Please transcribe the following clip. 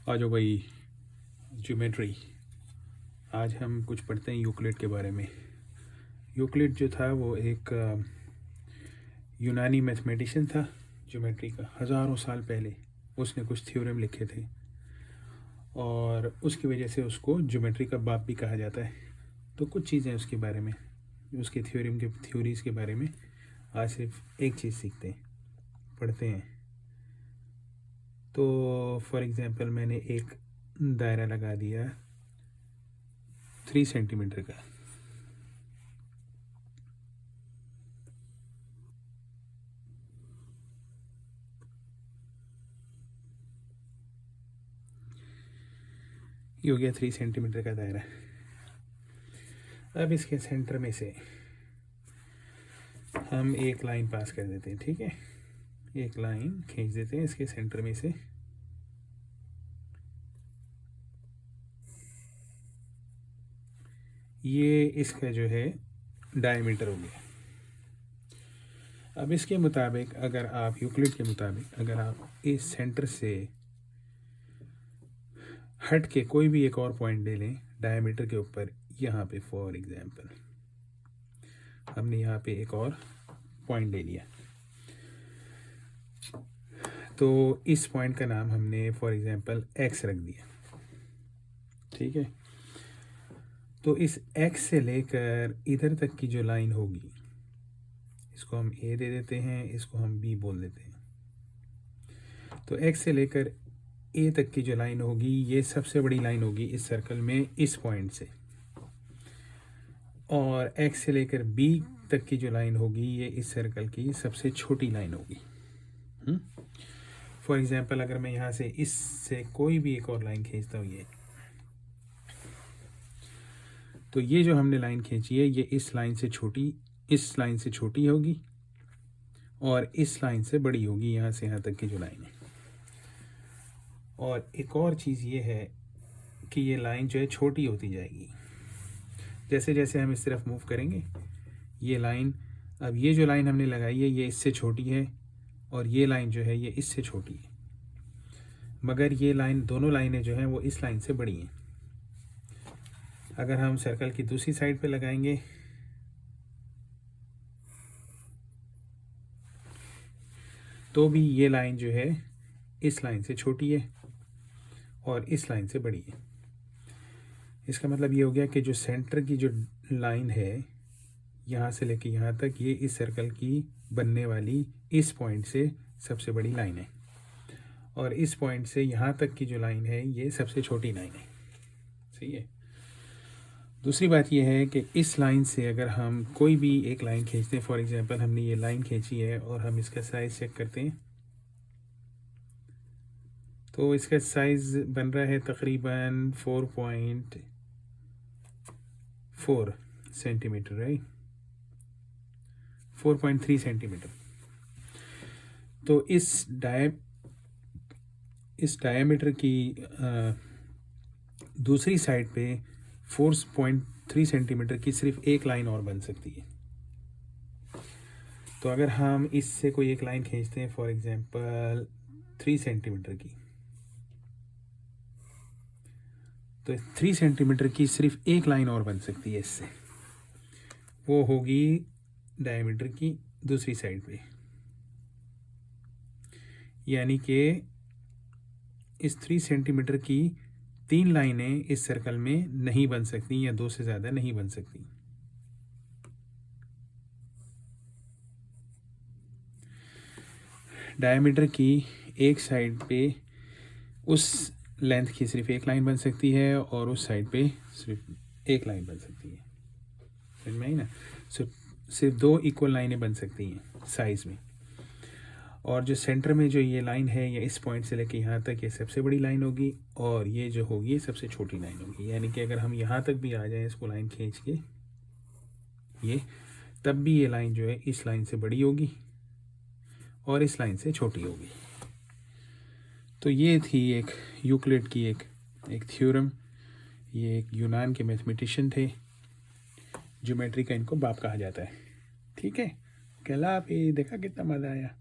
आ जाओ भाई, ज्योमेट्री। आज हम कुछ पढ़ते हैं यूक्लिड के बारे में। यूक्लिड जो था वो एक यूनानी मैथमेटिशियन था ज्योमेट्री का। हज़ारों साल पहले उसने कुछ थ्योरम लिखे थे और उसकी वजह से उसको ज्योमेट्री का बाप भी कहा जाता है। तो कुछ चीज़ें उसके बारे में, उसके थ्योरीज़ के बारे में आज सिर्फ एक चीज़ सीखते हैं, पढ़ते हैं। तो फॉर एग्ज़ाम्पल मैंने एक दायरा लगा दिया 3 सेंटीमीटर का। ये हो गया 3 सेंटीमीटर का दायरा। अब इसके सेंटर में से हम एक लाइन पास कर देते हैं, ठीक है। एक लाइन खींच देते हैं इसके सेंटर में से। ये इसका जो है डायमीटर हो गया। अब इसके मुताबिक अगर आप यूक्लिड के मुताबिक अगर आप इस सेंटर से हट के कोई भी एक और पॉइंट ले लें डायमीटर के ऊपर, यहाँ पे फॉर एग्जांपल हमने यहाँ पे एक और पॉइंट ले लिया, तो इस पॉइंट का नाम हमने फॉर एग्जांपल एक्स रख दिया, ठीक है। तो इस एक्स से लेकर इधर तक की जो लाइन होगी इसको हम ए दे देते हैं, इसको हम बी बोल देते हैं। तो एक्स से लेकर ए तक की जो लाइन होगी ये सबसे बड़ी लाइन होगी इस सर्कल में, इस पॉइंट से। और एक्स से लेकर बी तक की जो लाइन होगी ये इस सर्कल की सबसे छोटी लाइन होगी। फॉर एग्जांपल अगर मैं यहाँ से इससे कोई भी एक और लाइन खींचता हूँ, तो ये जो हमने लाइन खींची है ये इस लाइन से छोटी होगी और इस लाइन से बड़ी होगी, यहाँ से यहाँ तक की जो लाइन है। और एक और चीज़ ये है कि ये लाइन जो है छोटी होती जाएगी जैसे जैसे हम इस तरफ मूव करेंगे। ये लाइन, अब ये जो लाइन हमने लगाई है ये इससे छोटी है और ये लाइन जो है ये इससे छोटी है, मगर ये लाइन, दोनों लाइनें जो हैं वो इस लाइन से बड़ी हैं। अगर हम सर्कल की दूसरी साइड पे लगाएंगे तो भी ये लाइन जो है इस लाइन से छोटी है और इस लाइन से बड़ी है। इसका मतलब ये हो गया कि जो सेंटर की जो लाइन है यहाँ से लेके यहाँ तक, ये इस सर्कल की बनने वाली इस पॉइंट से सबसे बड़ी लाइन है और इस पॉइंट से यहाँ तक की जो लाइन है ये सबसे छोटी लाइन है, सही है। दूसरी बात यह है कि इस लाइन से अगर हम कोई भी एक लाइन खींचते हैं, फॉर एग्जांपल हमने ये लाइन खींची है और हम इसका साइज़ चेक करते हैं, तो इसका साइज़ बन रहा है तकरीबन 4.4 सेंटीमीटर, राइट, 4.3 सेंटीमीटर। तो इस डायमीटर की दूसरी साइड पे 4.3 सेंटीमीटर की सिर्फ एक लाइन और बन सकती है। तो अगर हम इससे कोई एक लाइन खींचते हैं फॉर एग्जांपल 3 सेंटीमीटर की, तो 3 सेंटीमीटर की सिर्फ एक लाइन और बन सकती है इससे, वो होगी डायमीटर की दूसरी साइड पे। यानी कि इस 3 सेंटीमीटर की 3 लाइनें इस सर्कल में नहीं बन सकती या 2 से ज़्यादा नहीं बन सकती। डायमीटर की एक साइड पे उस लेंथ की सिर्फ एक लाइन बन सकती है और उस साइड पे सिर्फ एक लाइन बन सकती है, समझ में आई ना। सिर्फ 2 इक्वल लाइनें बन सकती हैं साइज़ में। और जो सेंटर में जो ये लाइन है, ये इस पॉइंट से लेके यहाँ तक ये सबसे बड़ी लाइन होगी और ये जो होगी ये सबसे छोटी लाइन होगी। यानी कि अगर हम यहाँ तक भी आ जाएं इसको लाइन खींच के ये, तब भी ये लाइन जो है इस लाइन से बड़ी होगी और इस लाइन से छोटी होगी। तो ये थी एक यूक्लिड की एक थ्योरम। ये एक यूनान के मैथमेटिशियन थे, ज्योमेट्री का इनको बाप कहा जाता है, ठीक है। कहला आप ये देखा कितना मज़ा आया।